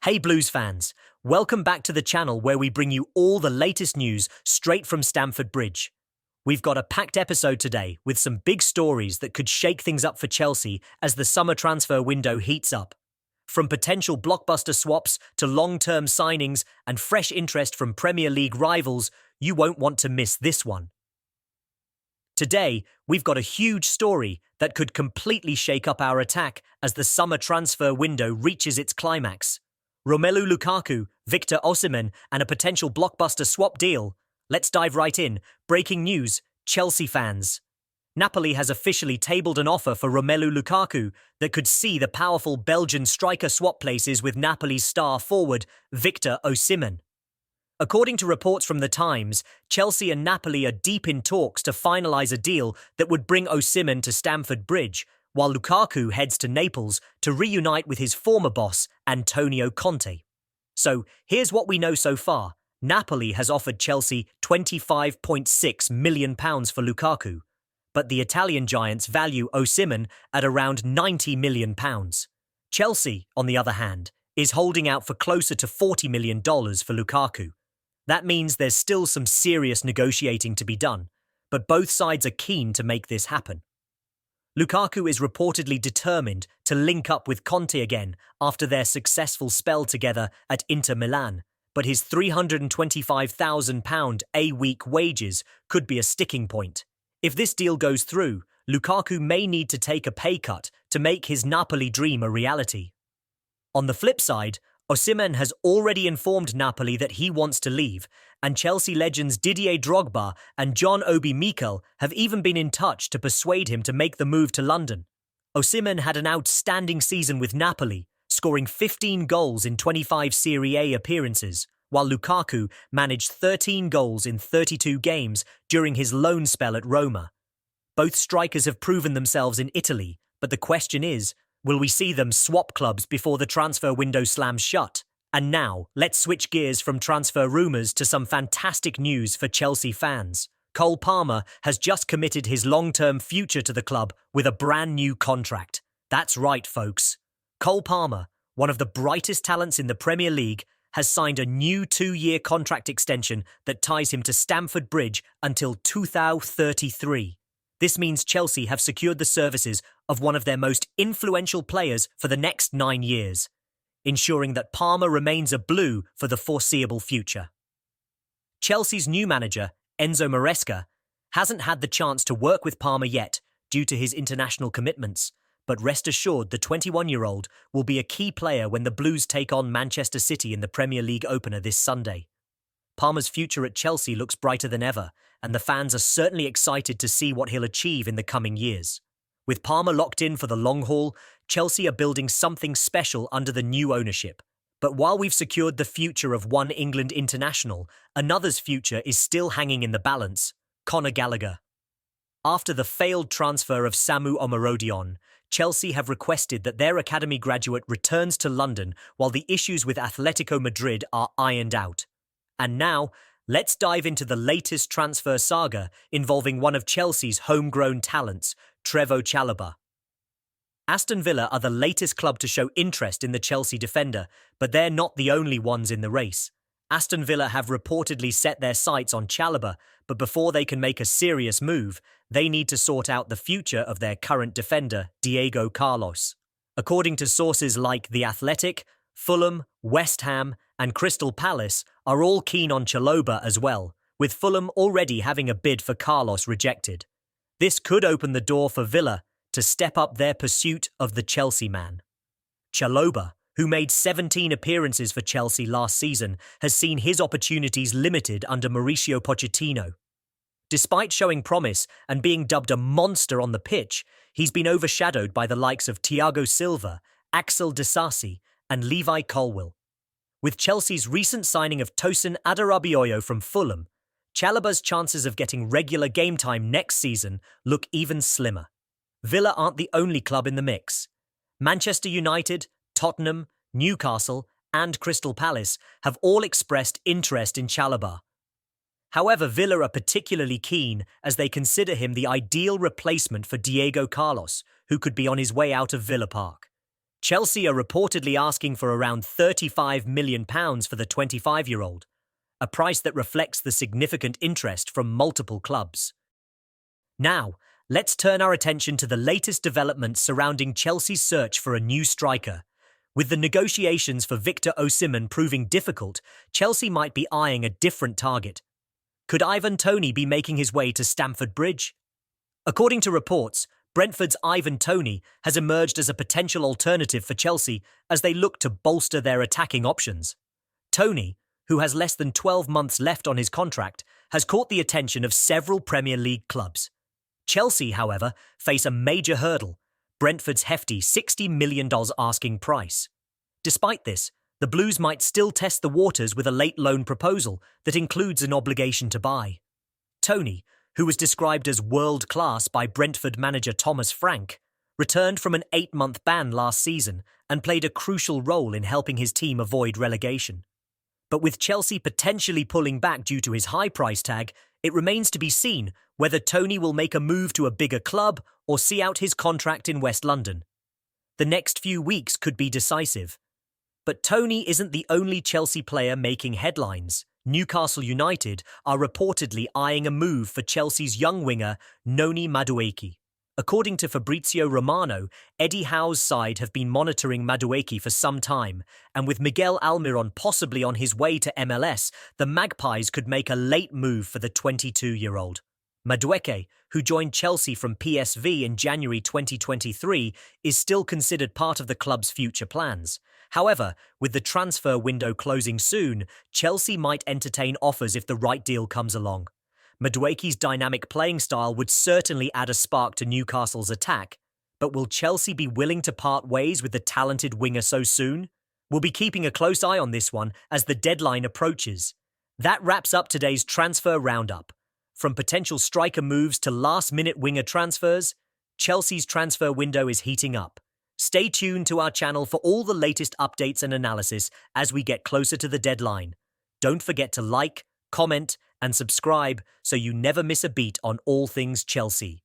Hey Blues fans, welcome back to the channel where we bring you all the latest news straight from Stamford Bridge. We've got a packed episode today with some big stories that could shake things up for Chelsea as the summer transfer window heats up. From potential blockbuster swaps to long-term signings and fresh interest from Premier League rivals, you won't want to miss this one. Today, we've got a huge story that could completely shake up our attack as the summer transfer window reaches its climax. Romelu Lukaku, Victor Osimhen, and a potential blockbuster swap deal. Let's dive right in. Breaking news, Chelsea fans. Napoli has officially tabled an offer for Romelu Lukaku that could see the powerful Belgian striker swap places with Napoli's star forward, Victor Osimhen. According to reports from The Times, Chelsea and Napoli are deep in talks to finalise a deal that would bring Osimhen to Stamford Bridge, while Lukaku heads to Naples to reunite with his former boss, Antonio Conte. So, here's what we know so far. Napoli has offered Chelsea £25.6 million for Lukaku, but the Italian giants value Osimhen at around £90 million. Chelsea, on the other hand, is holding out for closer to $40 million for Lukaku. That means there's still some serious negotiating to be done, but both sides are keen to make this happen. Lukaku is reportedly determined to link up with Conte again after their successful spell together at Inter Milan, but his £325,000 a-week wages could be a sticking point. If this deal goes through, Lukaku may need to take a pay cut to make his Napoli dream a reality. On the flip side, Osimhen has already informed Napoli that he wants to leave, and Chelsea legends Didier Drogba and John Obi Mikel have even been in touch to persuade him to make the move to London. Osimhen had an outstanding season with Napoli, scoring 15 goals in 25 Serie A appearances, while Lukaku managed 13 goals in 32 games during his loan spell at Roma. Both strikers have proven themselves in Italy, but the question is, will we see them swap clubs before the transfer window slams shut? And now, let's switch gears from transfer rumours to some fantastic news for Chelsea fans. Cole Palmer has just committed his long-term future to the club with a brand new contract. That's right, folks. Cole Palmer, one of the brightest talents in the Premier League, has signed a new 2-year contract extension that ties him to Stamford Bridge until 2033. This means Chelsea have secured the services of one of their most influential players for the next 9 years, ensuring that Palmer remains a Blue for the foreseeable future. Chelsea's new manager, Enzo Maresca, hasn't had the chance to work with Palmer yet due to his international commitments, but rest assured the 21-year-old will be a key player when the Blues take on Manchester City in the Premier League opener this Sunday. Palmer's future at Chelsea looks brighter than ever, and the fans are certainly excited to see what he'll achieve in the coming years. With Palmer locked in for the long haul, Chelsea are building something special under the new ownership. But while we've secured the future of one England international, another's future is still hanging in the balance: Conor Gallagher. After the failed transfer of Samu Omarodion, Chelsea have requested that their academy graduate returns to London while the issues with Atletico Madrid are ironed out. And now, let's dive into the latest transfer saga involving one of Chelsea's homegrown talents, Trevoh Chalobah. Aston Villa are the latest club to show interest in the Chelsea defender, but they're not the only ones in the race. Aston Villa have reportedly set their sights on Chalobah, but before they can make a serious move, they need to sort out the future of their current defender, Diego Carlos. According to sources like The Athletic, Fulham, West Ham, and Crystal Palace are all keen on Chalobah as well, with Fulham already having a bid for Carlos rejected. This could open the door for Villa to step up their pursuit of the Chelsea man. Chalobah, who made 17 appearances for Chelsea last season, has seen his opportunities limited under Mauricio Pochettino. Despite showing promise and being dubbed a monster on the pitch, he's been overshadowed by the likes of Thiago Silva, Axel Disasi, and Levi Colwill. With Chelsea's recent signing of Tosin Adarabioyo from Fulham, Chalobah's chances of getting regular game time next season look even slimmer. Villa aren't the only club in the mix. Manchester United, Tottenham, Newcastle, and Crystal Palace have all expressed interest in Chalobah. However, Villa are particularly keen as they consider him the ideal replacement for Diego Carlos, who could be on his way out of Villa Park. Chelsea are reportedly asking for around £35 million for the 25-year-old, a price that reflects the significant interest from multiple clubs. Now, let's turn our attention to the latest developments surrounding Chelsea's search for a new striker. With the negotiations for Victor Osimhen proving difficult, Chelsea might be eyeing a different target. Could Ivan Toney be making his way to Stamford Bridge? According to reports, Brentford's Ivan Toney has emerged as a potential alternative for Chelsea as they look to bolster their attacking options. Toney, who has less than 12 months left on his contract, has caught the attention of several Premier League clubs. Chelsea, however, face a major hurdle: Brentford's hefty $60 million asking price. Despite this, the Blues might still test the waters with a late loan proposal that includes an obligation to buy. Toney, who was described as world-class by Brentford manager Thomas Frank, returned from an 8-month ban last season and played a crucial role in helping his team avoid relegation. But with Chelsea potentially pulling back due to his high price tag, it remains to be seen whether Toney will make a move to a bigger club or see out his contract in West London. The next few weeks could be decisive. But Toney isn't the only Chelsea player making headlines. Newcastle United are reportedly eyeing a move for Chelsea's young winger, Noni Madueke. According to Fabrizio Romano, Eddie Howe's side have been monitoring Madueke for some time, and with Miguel Almiron possibly on his way to MLS, the Magpies could make a late move for the 22-year-old. Madueke, who joined Chelsea from PSV in January 2023, is still considered part of the club's future plans. However, with the transfer window closing soon, Chelsea might entertain offers if the right deal comes along. Madueke's dynamic playing style would certainly add a spark to Newcastle's attack, but will Chelsea be willing to part ways with the talented winger so soon? We'll be keeping a close eye on this one as the deadline approaches. That wraps up today's transfer roundup. From potential striker moves to last-minute winger transfers, Chelsea's transfer window is heating up. Stay tuned to our channel for all the latest updates and analysis as we get closer to the deadline. Don't forget to like, comment, and subscribe so you never miss a beat on all things Chelsea.